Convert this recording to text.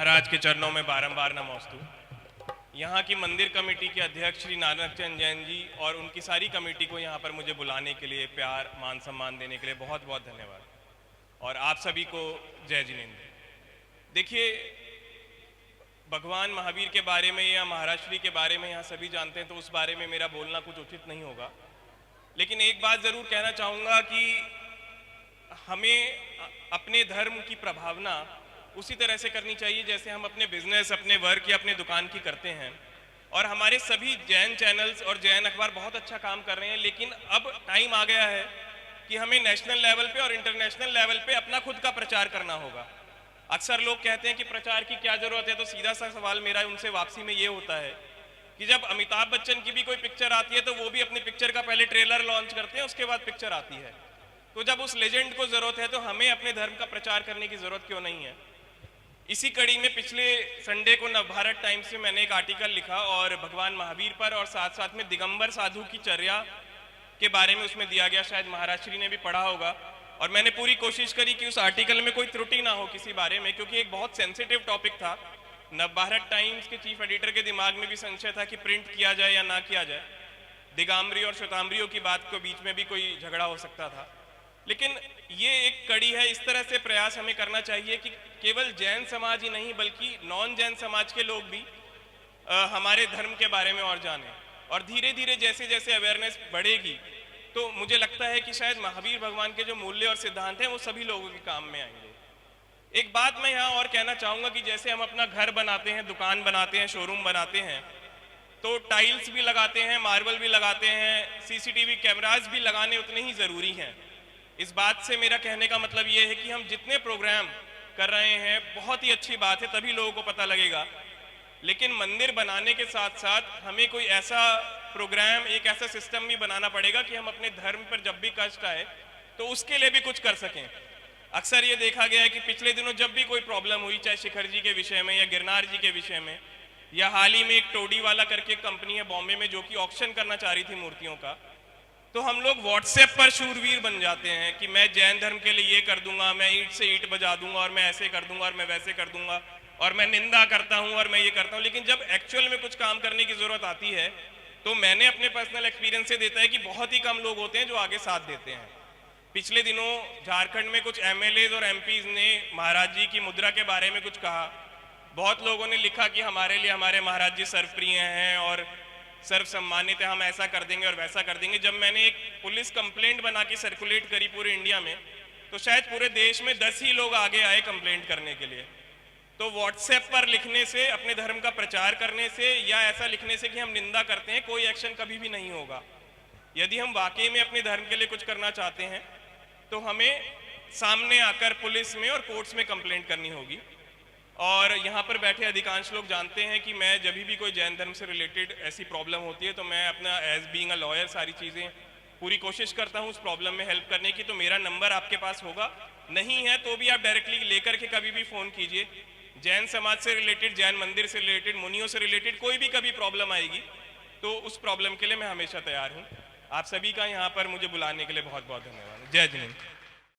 महाराज के चरणों में बारंबार नमोस्तु। यहाँ की मंदिर कमेटी के अध्यक्ष श्री नानक चंद जैन जी और उनकी सारी कमेटी को यहाँ पर मुझे बुलाने के लिए, प्यार मान सम्मान देने के लिए बहुत बहुत धन्यवाद। और आप सभी को जय जिनेंद्र। देखिए, भगवान महावीर के बारे में या महाराज श्री के बारे में यहाँ सभी जानते हैं, तो उस बारे में मेरा बोलना कुछ उचित नहीं होगा। लेकिन एक बात ज़रूर कहना चाहूँगा कि हमें अपने धर्म की प्रभावना उसी तरह से करनी चाहिए जैसे हम अपने बिजनेस, अपने वर्क या अपने दुकान की करते हैं। और हमारे सभी जैन चैनल्स और जैन अखबार बहुत अच्छा काम कर रहे हैं, लेकिन अब टाइम आ गया है कि हमें नेशनल लेवल पे और इंटरनेशनल लेवल पे अपना खुद का प्रचार करना होगा। अक्सर लोग कहते हैं कि प्रचार की क्या जरूरत है, तो सीधा सा सवाल मेरा उनसे वापसी में ये होता है कि जब अमिताभ बच्चन की भी कोई पिक्चर आती है तो वो भी अपनी पिक्चर का पहले ट्रेलर लॉन्च करते हैं, उसके बाद पिक्चर आती है। तो जब उस लेजेंड को जरूरत है तो हमें अपने धर्म का प्रचार करने की जरूरत क्यों नहीं है। इसी कड़ी में पिछले संडे को नवभारत टाइम्स में मैंने एक आर्टिकल लिखा और भगवान महावीर पर और साथ साथ में दिगंबर साधु की चर्या के बारे में उसमें दिया गया, शायद महाराज श्री ने भी पढ़ा होगा। और मैंने पूरी कोशिश करी कि उस आर्टिकल में कोई त्रुटि ना हो किसी बारे में, क्योंकि एक बहुत सेंसिटिव टॉपिक था। नवभारत टाइम्स के चीफ एडिटर के दिमाग में भी संशय था कि प्रिंट किया जाए या ना किया जाए। दिगंबरी और श्वेतांबरियों की बात के बीच में भी कोई झगड़ा हो सकता था। लेकिन ये एक कड़ी है, इस तरह से प्रयास हमें करना चाहिए कि केवल जैन समाज ही नहीं बल्कि नॉन जैन समाज के लोग भी हमारे धर्म के बारे में और जानें। और धीरे धीरे जैसे जैसे अवेयरनेस बढ़ेगी तो मुझे लगता है कि शायद महावीर भगवान के जो मूल्य और सिद्धांत हैं वो सभी लोगों के काम में आएंगे। एक बात मैं यहाँ और कहना चाहूँगा कि जैसे हम अपना घर बनाते हैं, दुकान बनाते हैं, शोरूम बनाते हैं, तो टाइल्स भी लगाते हैं, मार्बल भी लगाते हैं, सीसीटीवी कैमरास भी लगाने उतने ही ज़रूरी हैं। इस बात से मेरा कहने का मतलब ये है कि हम जितने प्रोग्राम कर रहे हैं बहुत ही अच्छी बात है, तभी लोगों को पता लगेगा। लेकिन मंदिर बनाने के साथ साथ हमें कोई ऐसा प्रोग्राम, एक ऐसा सिस्टम भी बनाना पड़ेगा कि हम अपने धर्म पर जब भी कष्ट आए तो उसके लिए भी कुछ कर सकें। अक्सर ये देखा गया है कि पिछले दिनों जब भी कोई प्रॉब्लम हुई, चाहे शिखर जी के विषय में या गिरनार जी के विषय में, या हाल ही में एक टोडी वाला करके कंपनी है बॉम्बे में जो कि ऑक्शन करना चाह रही थी मूर्तियों का, तो हम लोग व्हाट्सएप पर शूरवीर बन जाते हैं कि मैं जैन धर्म के लिए ये कर दूंगा, मैं ईंट से ईंट बजा दूंगा, और मैं ऐसे कर दूंगा, और मैं वैसे कर दूंगा, और मैं निंदा करता हूं, और मैं ये करता हूं। लेकिन जब एक्चुअल में कुछ काम करने की जरूरत आती है तो मैंने अपने पर्सनल एक्सपीरियंस से देता है कि बहुत ही कम लोग होते हैं जो आगे साथ देते हैं। पिछले दिनों झारखंड में कुछ एमएलए और एमपीज ने महाराज जी की मुद्रा के बारे में कुछ कहा। बहुत लोगों ने लिखा कि हमारे लिए हमारे महाराज जी सर्वप्रिय हैं और सर्व सम्मानित है, हम ऐसा कर देंगे और वैसा कर देंगे। जब मैंने एक पुलिस कंप्लेंट बना के सर्कुलेट करी पूरे इंडिया में, तो शायद पूरे देश में 10 ही लोग आगे आए कंप्लेंट करने के लिए। तो व्हाट्सएप पर लिखने से, अपने धर्म का प्रचार करने से या ऐसा लिखने से कि हम निंदा करते हैं, कोई एक्शन कभी भी नहीं होगा। यदि हम वाकई में अपने धर्म के लिए कुछ करना चाहते हैं तो हमें सामने आकर पुलिस में और कोर्ट्स में कंप्लेंट करनी होगी। और यहाँ पर बैठे अधिकांश लोग जानते हैं कि मैं जब भी कोई जैन धर्म से रिलेटेड ऐसी प्रॉब्लम होती है तो मैं अपना एज बीइंग अ लॉयर सारी चीज़ें पूरी कोशिश करता हूँ उस प्रॉब्लम में हेल्प करने की। तो मेरा नंबर आपके पास होगा, नहीं है तो भी आप डायरेक्टली लेकर के कभी भी फ़ोन कीजिए। जैन समाज से रिलेटेड, जैन मंदिर से रिलेटेड, मुनियों से रिलेटेड कोई भी कभी प्रॉब्लम आएगी तो उस प्रॉब्लम के लिए मैं हमेशा तैयार हूँ। आप सभी का यहाँ पर मुझे बुलाने के लिए बहुत बहुत धन्यवाद। जय जिनेंद्र।